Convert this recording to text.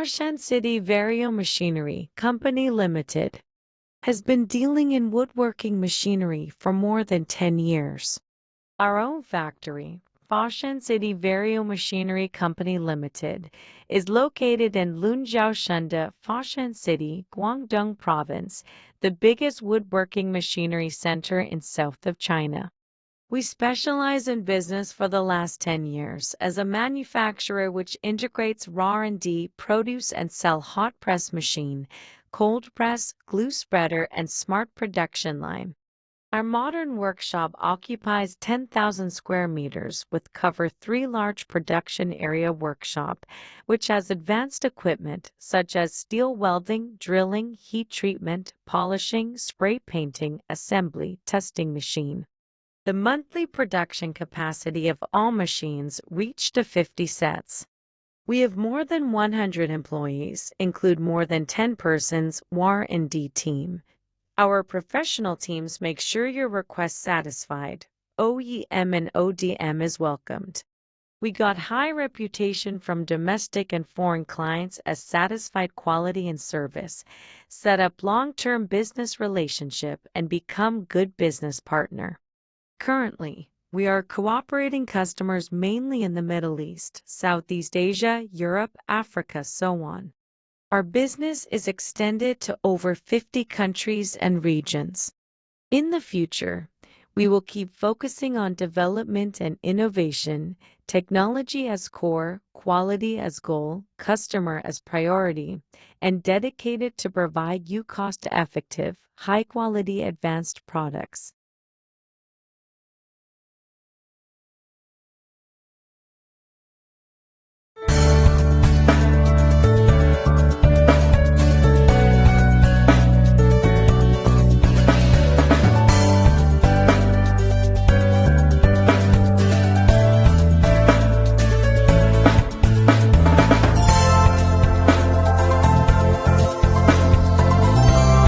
Foshan City Vario Machinery Company Limited has been dealing in woodworking machinery for more than 10 years. Our own factory, Foshan City Vario Machinery Company Limited, is located in Lunjiao Shenda, Foshan City, Guangdong Province, the biggest woodworking machinery center in south of China. We specialize in business for the last 10 years as a manufacturer which integrates raw R&D, produce and sell hot press machine, cold press, glue spreader and smart production line. Our modern workshop occupies 10,000 square meters with cover 3 large production area workshop, which has advanced equipment such as steel welding, drilling, heat treatment, polishing, spray painting, assembly, testing machine. The monthly production capacity of all machines reached to 50 sets. We have more than 100 employees, include more than 10 persons R&D team. Our professional teams make sure your request satisfied. OEM and ODM is welcomed. We got high reputation from domestic and foreign clients as satisfied quality and service, set up long-term business relationship and become good business partner. Currently, we are cooperating customers mainly in the Middle East, Southeast Asia, Europe, Africa, so on. Our business is extended to over 50 countries and regions. In the future, we will keep focusing on development and innovation, technology as core, quality as goal, customer as priority, and dedicated to provide you cost-effective, high-quality advanced products.